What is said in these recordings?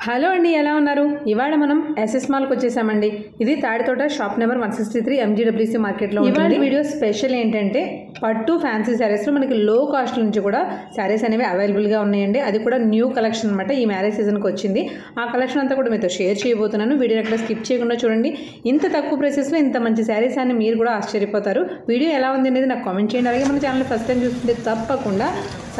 Hello అండి, ఎలా ఉన్నారు? ఇవాళ మనం ఎస్ఎస్ మాల్కి వచ్చేసామండి. ఇది తాడితోట షాప్ నెంబర్ 163 MGWC మార్కెట్లో ఉంటుంది. ఇవాళ వీడియో స్పెషల్ ఏంటంటే పట్టు ఫ్యాన్సీ శారీస్లో మనకి లో కాస్ట్ నుంచి కూడా శారీస్ అనేవి అవైలబుల్గా ఉన్నాయండి. అది కూడా న్యూ కలెక్షన్ అనమాట. ఈ మ్యారేజ్ సీజన్కి వచ్చింది. ఆ కలెక్షన్ అంతా కూడా మీతో షేర్ చేయబోతున్నాను. వీడియో ఎక్కడ స్కిప్ చేయకుండా చూడండి. ఇంత తక్కువ ప్రైసెస్లో ఇంత మంచి శారీస్ అని మీరు కూడా ఆశ్చర్యపోతారు. వీడియో ఎలా ఉంది అనేది నాకు కామెంట్ చేయండి. అలాగే మన ఛానల్ ఫస్ట్ టైం చూస్తుంటే తప్పకుండా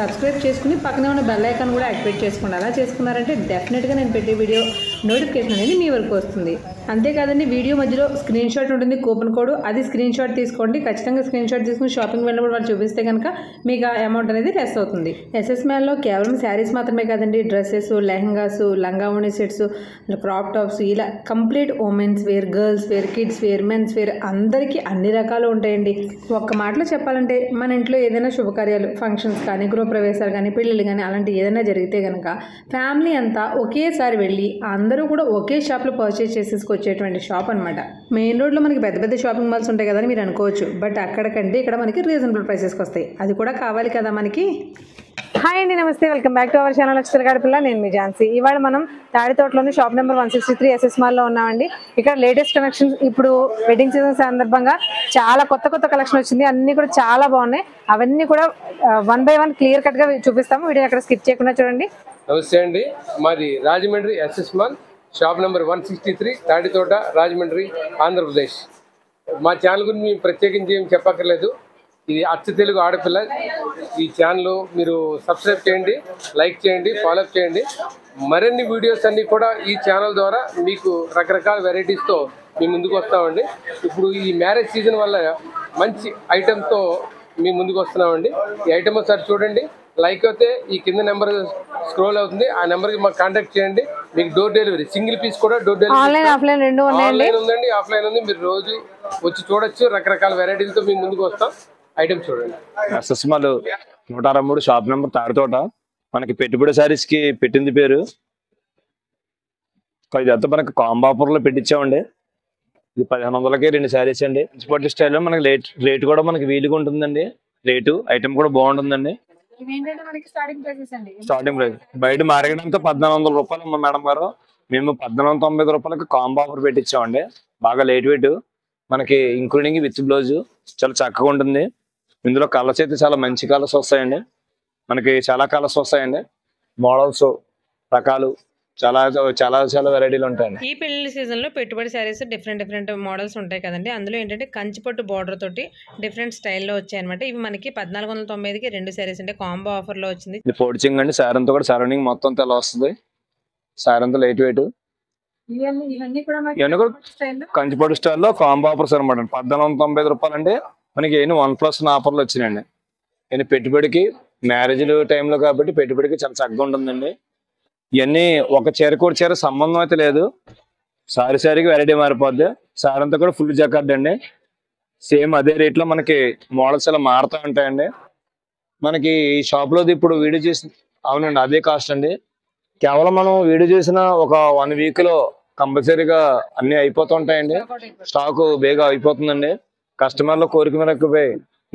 సబ్స్క్రైబ్ చేసుకుని పక్కనే ఉన్న బెల్ ఐకాన్ కూడా యాక్టివేట్ చేసుకోండి. అలా చేసుకున్నారంటే డెఫినెట్గా నేను పెట్టే వీడియో నోటిఫికేషన్ అనేది మీ వరకు వస్తుంది. అంతేకాదండి, వీడియో మధ్యలో స్క్రీన్ షాట్ ఉంటుంది, కూపన్ కోడ్. అది స్క్రీన్ షాట్ తీసుకోండి. ఖచ్చితంగా స్క్రీన్ షాట్ తీసుకుని షాపింగ్ వెళ్ళినప్పుడు వాళ్ళు చూపిస్తే కనుక మీకు ఆ అమౌంట్ అనేది లెస్ అవుతుంది. ఎస్ఎస్ మాల్లో కేవలం శారీస్ మాత్రమే కాదండి, dresses, lehengas, langa voni sets, crop tops, ఇలా complete women's wear, girls wear, kids wear, men's wear అందరికీ అన్ని రకాలు ఉంటాయండి. ఒక్క మాటలో చెప్పాలంటే మన ఇంట్లో ఏదైనా శుభకార్యాలు, ఫంక్షన్స్ కానీ, గృహప్రవేశాలు కానీ, పెళ్ళిళ్ళు కానీ అలాంటి ఏదైనా జరిగితే కనుక ఫ్యామిలీ అంతా ఒకేసారి వెళ్ళి అందరూ కూడా ఒకే షాప్లో పర్చేస్ చేసేసుకొచ్చేటువంటి షాప్ అనమాట. మెయిన్ రోడ్లో మనకి పెద్ద పెద్ద షాపింగ్ మాల్స్ ఉంటాయి కదా అని మీరు అనుకోవచ్చు. బట్ అక్కడికంటే ఇక్కడ మనకి రీజనబుల్ ప్రైసెస్కి వస్తాయి. అది కూడా కావాలి కదా మనకి. హాయ్ అండి, నమస్తే, welcome back to our channel Chilagadapilla. నేను మీ ఝాన్సీ. ఇవాళ మనం తాడితోటలోని షాప్ నెంబర్ 163 ఎస్ఎస్ మాల్లో ఉన్నామండి. ఇక్కడ లేటెస్ట్ కలెక్షన్, ఇప్పుడు వెడ్డింగ్ సీజన్ సందర్భంగా చాలా కొత్త కొత్త కలెక్షన్ వచ్చింది. అన్ని కూడా చాలా బాగున్నాయి. అవన్నీ కూడా 1 by 1 క్లియర్ కట్ గా చూపిస్తాము. వీడియో అక్కడ స్కిప్ చేయకుండా చూడండి. నమస్తే అండి, మాది Rajahmundry SS mall shop number 163 Taditota, Rajahmundry, Andhra Pradesh. మా ఛానల్ గురించి మేము ప్రత్యేకించి ఏం చెప్పక్కర్లేదు. ఇది అచ్చ తెలుగు ఆడపిల్ల. ఈ ఛానల్ మీరు సబ్స్క్రైబ్ చేయండి, లైక్ చేయండి, ఫాలోఅప్ చేయండి. మరిన్ని వీడియోస్ అన్నీ కూడా ఈ ఛానల్ ద్వారా మీకు రకరకాల వెరైటీస్తో మీ ముందుకు వస్తామండి. ఇప్పుడు ఈ మ్యారేజ్ సీజన్ వల్ల మంచి ఐటెంతో మీ ముందుకు వస్తున్నామండి. ఈ ఐటమ్ ఒకసారి చూడండి. లైక్ అయితే ఈ కింద నెంబర్ స్క్రోల్ అవుతుంది, ఆ నెంబర్కి మాకు కాంటాక్ట్ చేయండి. మీకు డోర్ డెలివరీ, సింగిల్ పీస్ కూడా డోర్ డెలివరీ, ఆన్లైన్ ఉందండి, ఆఫ్లైన్ ఉంది. మీరు రోజు వచ్చి చూడొచ్చు. రకరకాల వెరైటీలతో మీ ముందుకు వస్తాం. ఐటమ్ చూడండి. SS mall 163 shop number Taditota. మనకి పెట్టుబడి శారీస్ కి పెట్టింది పేరు. ఇదంతా మనకి కాంబో ఆఫర్ లో పెట్టించామండి. ఇది 1500కి 2 శారీస్ అండి. పట్టు స్టైల్లో మనకి రేట్ కూడా మనకి వీలుగా ఉంటుందండి. రేటు ఐటమ్ కూడా బాగుంటుందండి. స్టార్టింగ్ ప్రైస్ బయట మార్కెట్ అంతా 1400 రూపాయలు మేడం గారు. మేము 1490 రూపాయలకి కాంబో ఆఫర్ పెట్టించామండి. బాగా లైట్ వెయిట్, మనకి ఇంక్లూడింగ్ విత్ బ్లౌజ్ చాలా చక్కగా ఉంటుంది. ఇందులో కలర్స్ అయితే చాలా మంచి కలర్స్ వస్తాయండి. మనకి చాలా కలర్స్ వస్తాయండి. మోడల్స్ రకాలు చాలా చాలా చాలా వెరైటీలు ఉంటాయండి. ఈ పెళ్లి సీజన్ లో పెట్టుబడి శారీస్ డిఫరెంట్ మోడల్స్ ఉంటాయి కదండి. అందులో ఏంటంటే కంచిపట్టు బార్డర్ తోటి డిఫరెంట్ స్టైల్లో వచ్చాయి అనమాట. ఇవి మనకి 1490కి 2 శారీస్ అంటే కాంబో ఆఫర్ లో వచ్చింది. ఇది పోడ్చింగ్ అండి. శారీ అంతా కూడా సరౌండింగ్ మొత్తం అంతా ఎలా వస్తుంది. శారీ అంతా లైట్ వెయిట్. ఇవన్నీ కూడా కంచిపట్టు స్టైల్లో కాంబో ఆఫర్స్ అనమాట. 1490 రూపాయలు అంటే మనకి 1+1 ఆఫర్లు వచ్చినాయండి. నేను పెట్టుబడికి మ్యారేజ్ టైంలో కాబట్టి పెట్టుబడికి చాలా చక్కగా ఉంటుందండి. ఇవన్నీ ఒక చీర చీర సంబంధం అయితే లేదు. శారీకి వెరైటీ మారిపోద్ది. శారీ అంతా కూడా ఫుల్ జకార్డ్ అండి. సేమ్ అదే రేట్ లో మనకి మోడల్స్ ఇలా మారుతూ ఉంటాయండి. మనకి ఈ షాప్ లో ఇప్పుడు వీడియో చేసి, అవునండి, అదే కాస్ట్ అండి. కేవలం మనం వీడియో చేసిన ఒక 1 వీక్ లో కంపల్సరీగా అన్ని అయిపోతుంటాయండి. స్టాక్ బేగా అయిపోతుందండి. కస్టమర్ల కోరిక మేరకు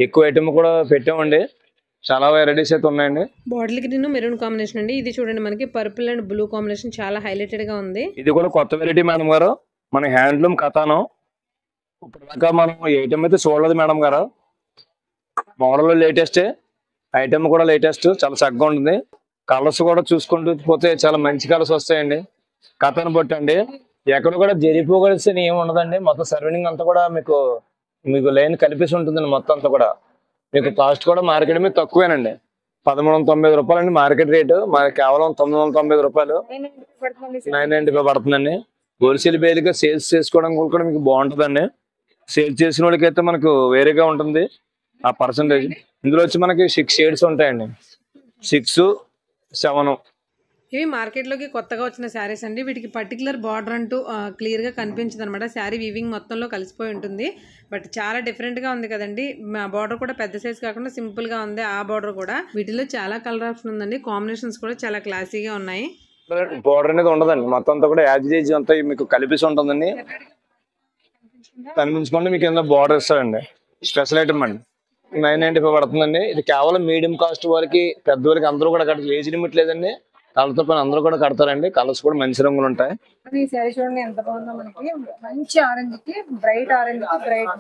ఎక్కువ ఐటమ్ కూడా పెట్టామండి. చాలా వెరైటీస్ అయితే ఉన్నాయండి. బాటిల్ గ్రీన్ మెరూన్ కాంబినేషన్ అండి. ఇది చూడండి, మనకి పర్పుల్ అండ్ బ్లూ కాంబినేషన్ చాలా హైలైటెడ్ గా ఉంది. ఇది కూడా కొత్త వెరైటీ మేడం గారు. మన హ్యాండ్లూమ్ కథాను ఇప్పటిదాకా మనం ఐటమ్ అయితే చూడలేదు మేడం గారు. మోడల్ లేటెస్ట్, ఐటమ్ కూడా లేటెస్ట్, చాలా చక్కగా ఉంటుంది. కలర్స్ కూడా చూసుకుంటూ పోతే చాలా మంచి కలర్స్ వస్తాయండి. కథను బట్టి అండి ఎక్కడ కూడా జరిగిపోగలిసి ఏమి ఉండదండి. మొత్తం సర్వీనింగ్ అంతా కూడా మీకు లైన్ కలిపేసి ఉంటుందండి. మొత్తం అంతా కూడా మీకు కాస్ట్ కూడా మార్కెట్ మీద తక్కువేనండి. 1390 రూపాయలు అండి మార్కెట్ రేటు. మనకి కేవలం 990 రూపాయలు 995 పడుతుందండి. హోల్సేల్ బేలుగా సేల్స్ చేసుకోవడం కూడా మీకు బాగుంటుందండి. సేల్స్ చేసిన వాళ్ళకి అయితే మనకు వేరేగా ఉంటుంది ఆ పర్సంటేజ్. ఇందులో వచ్చి మనకి 6 షేడ్స్ ఉంటాయండి. 6, 7. ఇవి మార్కెట్లోకి కొత్తగా వచ్చిన శారీస్ అండి. వీటికి పర్టికులర్ బార్డర్ అంటూ క్లియర్గా కనిపించదు అనమాట. శారీ వీవింగ్ మొత్తంలో కలిసిపోయి ఉంటుంది. బట్ చాలా డిఫరెంట్గా ఉంది కదండి. బార్డర్ కూడా పెద్ద సైజ్ కాకుండా సింపుల్గా ఉంది. ఆ బార్డర్ కూడా వీటిలో చాలా కలర్ ఆప్షన్ ఉందండి. కాంబినేషన్స్ కూడా చాలా క్లాసీగా ఉన్నాయి. బార్డర్ అనేది ఉండదండి. మొత్తం అంతా కూడా యాజ్ అంతా మీకు కలిపేసి ఉంటుందండి. కనిపించుకోండి. మీకు ఏదైనా బార్డర్ ఇస్తారండి. స్పెషల్ ఐటమ్ అండి. 995 పడుతుందండి. ఇది కేవలం మీడియం కాస్ట్ వాళ్ళకి, పెద్దవాళ్ళకి అందరూ కూడా ఏజ్ లిమిట్ లేదండి. కళ్ళతో పని అందరూ కూడా కడతారండి. కలర్స్ కూడా మంచి రంగులు ఉంటాయి. ఈ శారీ చూడండి ఎంత బాగుందో, మనకి మంచి ఆరెంజ్ కి బ్రైట్ ఆరెంజ్ కి బ్రైట్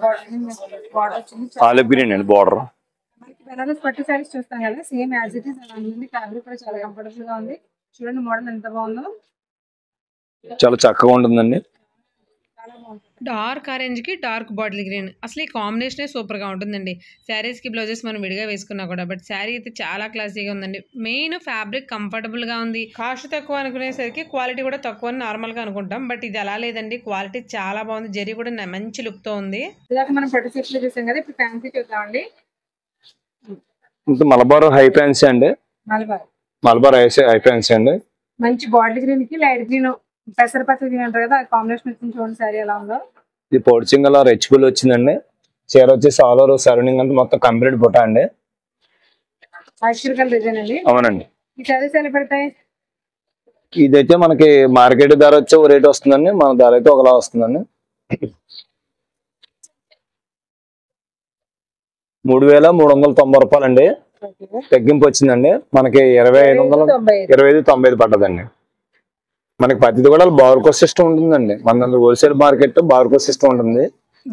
బార్డర్ వచ్చింది. ఆలివ్ గ్రీన్ అండి బార్డర్. మనకి బెనారస్ పట్టు శారీస్ చూస్తాం కదా, సేమ్ యాజ్ ఇట్ ఈస్ అలా ఉంది. ఫ్యాబ్రిక్ కూడా చాలా కంఫర్టబుల్ గా ఉంది. చూడండి మోడల్ ఎంత బాగుందో, చాలా చక్కగా ఉంటుందండి. డార్క్ ఆరెంజ్ కి డార్క్ బాటిల్ గ్రీన్, అసలు ఈ కాంబినేషనే సూపర్ గా ఉంటుందండి. శారీస్ కి బ్లౌజెస్ మనం విడిగా వేసుకున్నా కూడా, బట్ శారీ అయితే చాలా క్లాసీగా ఉందండి. మెయిన్ ఫ్యాబ్రిక్ కంఫర్టబుల్ గా ఉంది. కాస్ట్ తక్కువ అనుకునేసరికి క్వాలిటీ కూడా తక్కువ అని నార్మల్ గా అనుకుంటాం, బట్ ఇది అలా లేదండి. క్వాలిటీ చాలా బాగుంది. జరీ కూడా మంచి లుక్ తో ఉంది. ఇలాగ మనం పట్టు సెట్స్ లో చూసాం కదా, ఇప్పుడు ఫ్యాన్సీ చూద్దామండి. మలబార్ హై ఫ్యాన్సీ అండి. మలబార్ హై ఫ్యాన్సీ అండి. మంచి బాటిల్ గ్రీన్ కి లైట్ గ్రీన్, పెసరపచ్చ గ్రీన్ అంటారు కదా, కాంబినేషన్ వచ్చింది. చూడండి శారీ ఎలా ఉందో. ఇది పోర్చింగ్ అలా రెచ్బుల్ వచ్చిందండి. చీర వచ్చేసి ఆల్ ఓవర్ సరౌండింగ్ అంటే మొత్తం కంప్లీట్ బుట్ట అండి. డిజైన్ అండి. అవునండి. ఈ శారీస్ ఎలా పడతాయి? ఇదైతే మనకి మార్కెట్ ధర వచ్చే ఓ రేట్ వస్తుందండి, మన ధర అయితే ఒకలా వస్తుందండి. 3,390 రూపాయలండి. తగ్గింపు వచ్చిందండి మనకి. 25,95 పడ్డదండి. మనకి ప్రతిది కూడా బార్కోడ్ సిస్టమ్ ఉంటుందండి. మన హోల్సేల్ మార్కెట్ బార్కోడ్ సిస్టమ్ ఉంటుంది.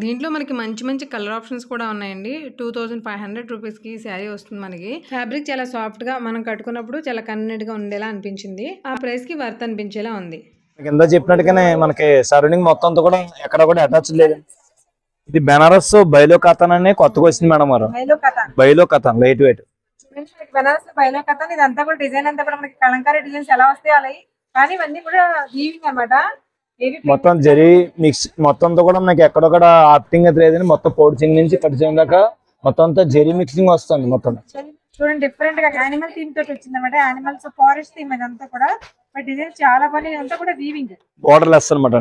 దీంట్లో మనకి మంచి మంచి కలర్ ఆప్షన్స్ కూడా ఉన్నాయండి. 2,500 రూపీస్ కి శారీ వస్తుంది. మనకి ఫ్యాబ్రిక్ చాలా సాఫ్ట్ గా మనం కట్టుకున్నప్పుడు చాలా కన్వీనియంట్ గా ఉండేలా అనిపించింది. ఆ ప్రైస్ కి వర్త్ అనిపించేలా ఉంది. కింద చెప్పినట్టుగానే మనకి సరౌండింగ్ మొత్తం అంతా కూడా ఎక్కడ కూడా అటాచ్ లేదు. ఇది బెనారస్ బైలో కథన్ అనే కొత్తగా వచ్చింది మేడం గారు. బైలో కథన్ లైట్ వెయిట్. బెనారస్ బైలో కథన్ ఇదంతా కూడా డిజైన్ అంతా కూడా మనకి కలంకారీ డిజైన్స్ ఎలా వస్తాయి అలా, కానీ ఇవన్నీ కూడా వీవింగ్ అన్నమాట. మొత్తం జరీ మిక్స్ మొత్తం కూడా మనకి ఎక్కడొక్కడ ఆప్టింగ్ అయితే లేదని మొత్తం పోర్చింగ్ నుంచి కట్టింగ్ దాకా మొత్తం అంతా జరీ మిక్సింగ్ వస్తుంది మొత్తం. చూడండి డిఫరెంట్ గా యానిమల్ థీమ్ తోటి వచ్చింది అన్నమాట. యానిమల్స్ ఫారెస్ట్ థీమ్ ఇదంతా కూడా, బట్ డిజైన్ చాలా బాగుంది. ఇదంతా కూడా వీవింగ్, బోర్డర్ లెస్ అన్నమాట.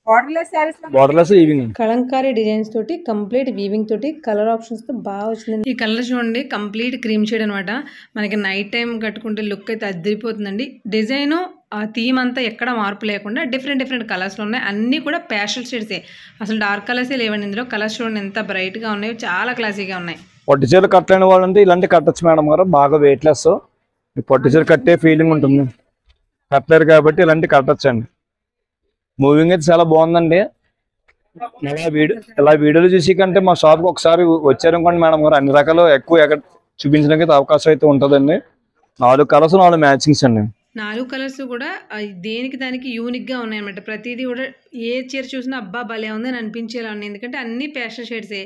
Border less weaving, Kalamkari designs తోటి కంప్లీట్ వీవింగ్ తోటి కలర్ ఆప్షన్స్ తో బాగా వచ్చింది. ఈ కలర్ చూడండి కంప్లీట్ క్రీమ్ షేడ్ అనమాట. మనకి నైట్ టైం కట్టుకుంటే లుక్ అయితే అదిరిపోతుందండి. డిజైన్ ఆ థీమ్ అంతా ఎక్కడ మార్పు లేకుండా డిఫరెంట్ కలర్స్లో ఉన్నాయి. అన్నీ కూడా ప్యాస్టల్ షేడ్సే, అసలు డార్క్ కలర్సే లేవండి ఇందులో. కలర్స్ చూడండి ఎంత బ్రైట్గా ఉన్నాయో, చాలా క్లాసీగా ఉన్నాయి. పట్టు చీరలు కట్టలేని వాళ్ళంటే ఇలాంటి కట్టచ్చు మేడం గారు. బాగా వెయిట్ లెస్, పట్టు చీర కట్టే ఫీలింగ్ ఉంటుంది. కట్టలేరు కాబట్టి ఇలాంటి కట్టచ్చు అండి. మూవింగ్ అయితే చాలా బాగుందండి. ఇలా వీడియోలు చూసి కంటే మా షాప్కి ఒకసారి వచ్చారనుకోండి మేడం గారు, అన్ని రకాలు ఎక్కువ ఎక్కడ చూపించడానికి అవకాశం అయితే ఉంటుందండి. 4 కలర్స్ 4 మ్యాచింగ్స్ అండి. 4 కలర్స్ కూడా దేనికి దానికి యూనిక్గా ఉన్నాయన్నమాట. ప్రతిదీ కూడా ఏ చీర చూసినా అబ్బా భలే ఉంది అని అనిపించేలా ఉన్నాయి. ఎందుకంటే అన్ని ప్యాస్టల్ షేడ్సే.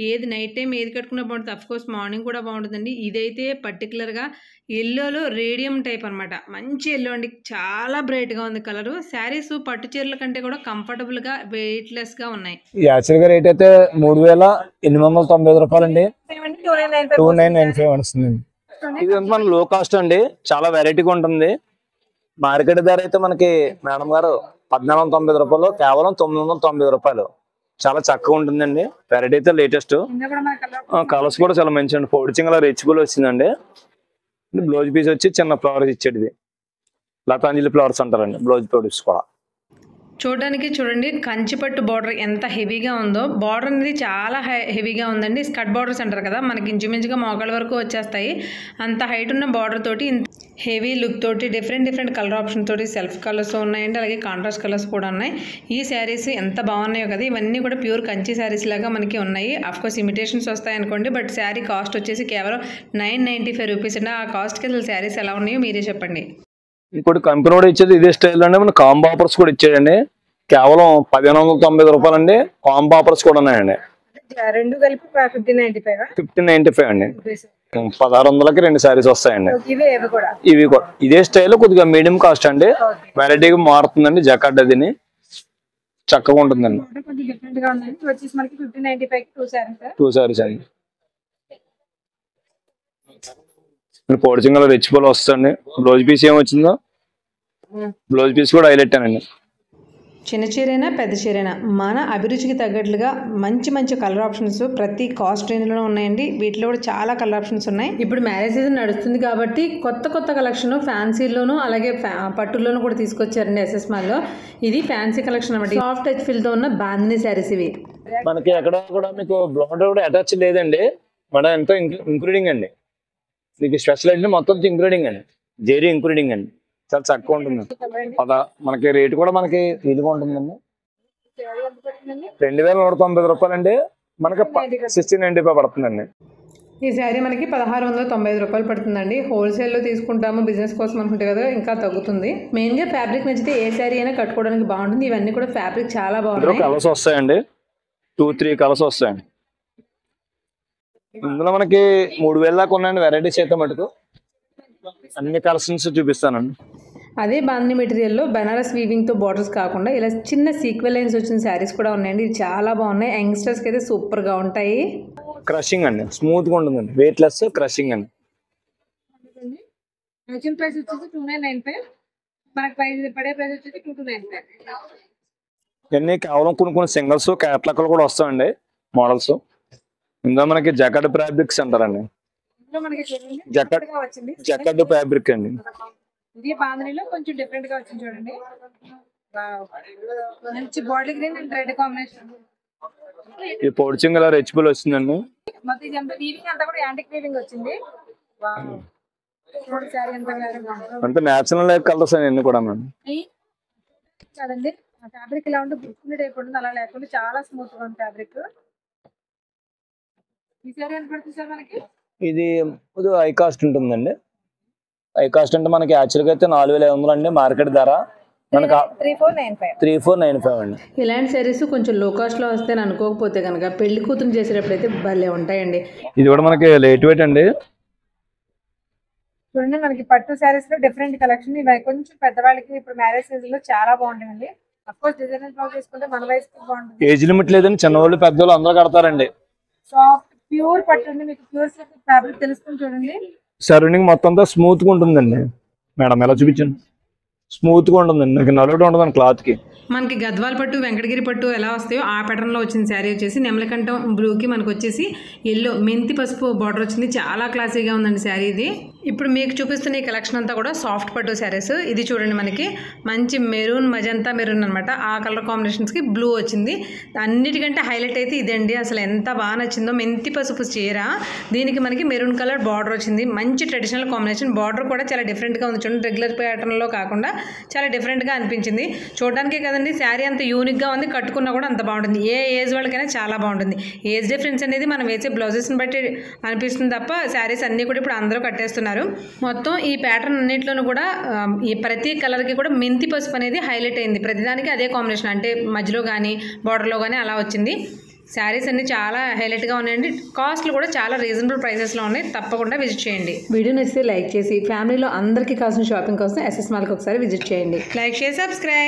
ఏది నైట్ టైం ఏది కట్టుకున్నా బాగుంటుంది, అఫ్కోర్స్ మార్నింగ్ కూడా బాగుంటుందండి. ఇదైతే పర్టికులర్గా ఎల్లోలో రేడియం టైప్ అనమాట. మంచి ఎల్లో అండి, చాలా బ్రైట్గా ఉంది కలరు. శారీస్ పట్టు చీరల కంటే కూడా కంఫర్టబుల్గా వెయిట్లెస్గా ఉన్నాయి. యాక్చువల్గా రేట్ అయితే 3,895 రూపాయలండి. 2,995 వస్తుందండి. ఇది మన లో కాస్ట్ అండి, చాలా వెరైటీగా ఉంటుంది. మార్కెట్ ధర అయితే మనకి మేడం గారు 1,490 రూపాయలు, కేవలం 990 రూపాయలు. చాలా చక్కగా ఉంటుందండి. వెరైటీ అయితే లేటెస్ట్. కలర్స్ కూడా చాలా మంచి అండి. పోర్చింగ్ అలా రిచ్బుల్ వచ్చిందండి. బ్లౌజ్ పీస్ వచ్చి చిన్న ఫ్లవర్స్ ఇచ్చేది, లతాంజలి ఫ్లవర్స్ అంటారండి బ్లౌజ్ పీస్ కూడా. చూడడానికి చూడండి కంచిపట్టు బార్డర్ ఎంత హెవీగా ఉందో. బార్డర్ అనేది చాలా హెవీగా ఉందండి. స్కర్ట్ బార్డర్స్ అంటారు కదా, మనకి ఇంచుమించుగా మోకాళ్ళ వరకు వచ్చేస్తాయి. అంత హైట్ ఉన్న బార్డర్ తోటి హెవీ లుక్ తోటి డిఫరెంట్ కలర్ ఆప్షన్ తోటి సెల్ఫ్ కలర్స్ ఉన్నాయండి. అలాగే కాంట్రాస్ట్ కలర్స్ కూడా ఉన్నాయి. ఈ శారీస్ ఎంత బాగున్నాయో కదా. ఇవన్నీ కూడా ప్యూర్ కంచి శారీస్ లాగా మనకి ఉన్నాయి. అఫ్కోర్స్ ఇమిటేషన్స్ వస్తాయి అనుకోండి, బట్ శారీ కాస్ట్ వచ్చేసి కేవలం 995 రూపీస్ అండి. ఆ కాస్ట్కి అసలు శారీస్ ఎలా ఉన్నాయో మీరే చెప్పండి. ఇప్పుడు కంపెనీ కూడా ఇచ్చేది ఇదే స్టైల్ అండి. మన కాంబో ఆఫర్స్ కూడా ఇచ్చాడండి. కేవలం 1,590 రూపాయలండి. కాంబో ఆఫర్స్ కూడా ఉన్నాయండి. రెండు కలిపి 1595 అండి. 1,600కి 2 శారీస్ వస్తాయండి. ఇవి కూడా ఇదే స్టైల్, కొద్దిగా మీడియం కాస్ట్ అండి. వెరైటీగా మారుతుందండి. జకార్డ్ అదిని చక్కగా ఉంటుందండి. 2 శారీస్ అండి. పోర్చింగ్ రిచ్బుల్ వస్తుంది. బ్లౌజ్ పీస్ ఏమొచ్చిందో బ్లౌజ్ పీస్ కూడా హైలైట్ అండి. చిన్న చీరైనా పెద్ద చీరైనా మన అభిరుచికి తగ్గట్లుగా మంచి కలర్ ఆప్షన్స్ ప్రతి కాస్ట్ రేంజ్లో ఉన్నాయండి. వీటిలో కూడా చాలా కలర్ ఆప్షన్స్ ఉన్నాయి. ఇప్పుడు మ్యారేజ్ సీజన్ నడుస్తుంది కాబట్టి కొత్త కలెక్షన్ ఫ్యాన్సీలోను అలాగే పట్టుల్లోనూ కూడా తీసుకొచ్చారండి ఎస్ఎస్ మాల్లో. ఇది ఫ్యాన్సీ కలెక్షన్ అన్నమాట. సాఫ్ట్ టచ్ ఫీల్తో ఉన్న బాందినీ శారీస్ ఇవి. మనకి ఎక్కడ కూడా మీకు బ్లౌండర్ కూడా అటాచ్ లేదండి. మన ఎంతో ఇంక్లూడింగ్ అండి. మీకు స్పెషల్ అంటే మొత్తం ఇంక్లూడింగ్ అండి. జెరీ ఇంక్లూడింగ్ అండి. చాలా చక్కగా ఉంటుంది. మనకి రేటు కూడా మనకి ఇదిగా ఉంటుందండి. 2190 రూపాయలండి. మనకి 1695 పడుతుందండి. ఈ శారీ మనకి 1695 రూపాయలు పడుతుందండి. హోల్సేల్లో తీసుకుంటాము బిజినెస్ కోసం అనుకుంటే కదా ఇంకా తగ్గుతుంది. మెయిన్గా ఫ్యాబ్రిక్ నచ్చితే ఏ శారీ అయినా కట్టుకోవడానికి బాగుంటుంది. ఇవన్నీ కూడా ఫ్యాబ్రిక్ చాలా బాగుంది. కలర్స్ వస్తాయండి, 2-3 కలర్స్ వస్తాయండి. ఇందులో మనకి 3000 దాకా ఉన్నాయండి వెరైటీస్ అయితే మటుకు. అన్ని కలెక్షన్స్ చూపిస్తానండి. అదే బాంధనీ మెటీరియల్లో బనారస్ వీవింగ్తో బార్డర్స్ కాకుండా ఇలా చిన్న సీక్వెల్ లైన్స్ వచ్చిన శారీస్ కూడా ఉన్నాయండి. ఇవి చాలా బాగున్నాయి. యంగ్స్టర్స్కి అయితే సూపర్గా ఉంటాయి. క్రషింగ్ అండి, స్మూత్గా ఉంటుందండి, వెయిట్ లెస్ క్రషింగ్ అండి. ప్రైస్ వచ్చేసి 2995. మనకి ప్రైస్ పడే ప్రైస్ వచ్చేసి 2295. ఇవన్నీ కేవలం కొన్ని సింగిల్స్ క్యాట్లాగ్లు కూడా వస్తాయండి మోడల్స్. ఇందులో మనకి జకార్డ్ ఫ్యాబ్రిక్స్ అంటారండి. జకార్డ్ ఫ్యాబ్రిక్ అండి. ఇది బాంధనీలో కొంచెం డిఫరెంట్ గా వచ్చింది చూడండి. మంచి body green and red combination. ఈ పొడిచింగ్ కలర్ హెచ్బుల్ వచ్చిందండి. మొత్తం ఇదంతా వీవింగ్ అంతా కూడా యాంటిక్ వీవింగ్ వచ్చింది. అంటే నేచురల్ లైఫ్ కలర్స్ అన్ని కూడా కాదండి. ఫ్యాబ్రిక్ ఇలా ఉంటే బుక్ టైప్ ఉంటుంది, అలా లేకుండా చాలా స్మూత్ గా ఉంది ఫ్యాబ్రిక్. ఈ సారీ ఎంత పడుతుంది సార్ మనకి? ఇది హై కాస్ట్ ఉంటుందండి. హై కాస్ట్ అంటే మనకి యాక్చువల్గా అయితే 4500 అండి మార్కెట్ ధర. మనకి 3495 అండి. ఇలాంటి సారీస్ కొంచెం లో కాస్ట్ లో వస్తే అనుకోకపోతే కనుక పెళ్లి కూతురు చేసేటప్పుడు అయితే భలే ఉంటాయండి. ఇది కూడా మనకి లైట్ వెయిట్ అండి. చూడండి మనకి పట్టు సారీస్ లో డిఫరెంట్ కలెక్షన్. ఇవి కొంచెం పెద్దవాళ్ళకి ఇప్పుడు మ్యారేజ్ సీజన్ లో చాలా బాగుంటాయండి. అఫ్ కోర్స్ డిజైనర్ బ్లౌజ్ చేసుకుంటే మన వయసుకి బాగుంటుంది. ఏజ్ లిమిట్ లేదండి, చిన్నవాళ్ళు పెద్దవాళ్ళు అందరూ కడతారండి. సాఫ్ట్ ప్యూర్ పట్టు అండి. మీకు ప్యూర్ ఫ్యాబ్రిక్ తెలుస్తుంది చూడండి. సరౌండింగ్ మొత్తం అంతా స్మూత్ గా ఉంటుందండి. మేడం ఎలా చూపించండి, స్మూత్ గా ఉంటుందండి. నాకు నలుగురు ఉంటుందండి క్లాత్ కి. మనకి గద్వాల్ పట్టు వెంకటగిరి పట్టు ఎలా వస్తాయో ఆ ప్యాటర్న్ లో వచ్చిన శారీ వచ్చేసి నెమలకంఠం బ్లూ కి మనకు వచ్చేసి ఎల్లో మెంతి పసుపు బార్డర్ వచ్చింది. చాలా క్లాసీగా ఉందండి శారీ ఇది. ఇప్పుడు మీకు చూపిస్తున్న ఈ కలెక్షన్ అంతా కూడా సాఫ్ట్ పట్టు శారీస్. ఇది చూడండి మనకి మంచి మెరూన్ మజంతా మెరూన్ అనమాట. ఆ కలర్ కాంబినేషన్స్ కి బ్లూ వచ్చింది. అన్నిటికంటే హైలైట్ అయితే ఇదండి. అసలు ఎంత బాగా నచ్చిందో. మెంతి పసుపు చీర, దీనికి మనకి మెరూన్ కలర్ బార్డర్ వచ్చింది. మంచి ట్రెడిషనల్ కాంబినేషన్. బార్డర్ కూడా చాలా డిఫరెంట్ గా ఉంది చూడండి. రెగ్యులర్ ప్యాటర్న్ లో కాకుండా చాలా డిఫరెంట్ గా అనిపించింది. చూడడానికే కదండి శారీ అంత యూనిక్ గా ఉంది. కట్టుకున్నా కూడా అంత బాగుంటుంది. ఏ ఏజ్ వాళ్ళకైనా చాలా బాగుంటుంది. ఏజ్ డిఫరెన్స్ అనేది మనం వేసే బ్లౌజెస్ ని బట్టి అనిపిస్తుంది తప్ప శారీస్ అన్ని కూడా ఇప్పుడు అందరూ కట్టేస్తున్నారు. మొత్తం ఈ ప్యాటర్న్ అన్నింటిలోనూ కూడా ఈ ప్రతి కలర్ కి కూడా మెంతి పసుపు అనేది హైలైట్ అయింది. ప్రతిదానికి అదే కాంబినేషన్, అంటే మధ్యలో కానీ బార్డర్ లో కానీ అలా వచ్చింది. శారీస్ అన్ని చాలా హైలైట్గా ఉన్నాయండి. కాస్ట్లు కూడా చాలా రీజనబుల్ ప్రైసెస్లో ఉన్నాయి. తప్పకుండా విజిట్ చేయండి. వీడియో నచ్చితే లైక్ చేసి ఫ్యామిలీలో అందరికీ కావాల్సిన షాపింగ్ కోసం ఎస్ఎస్ మాల్కి ఒకసారి విజిట్ చేయండి. లైక్ చేసి సబ్స్క్రైబ్.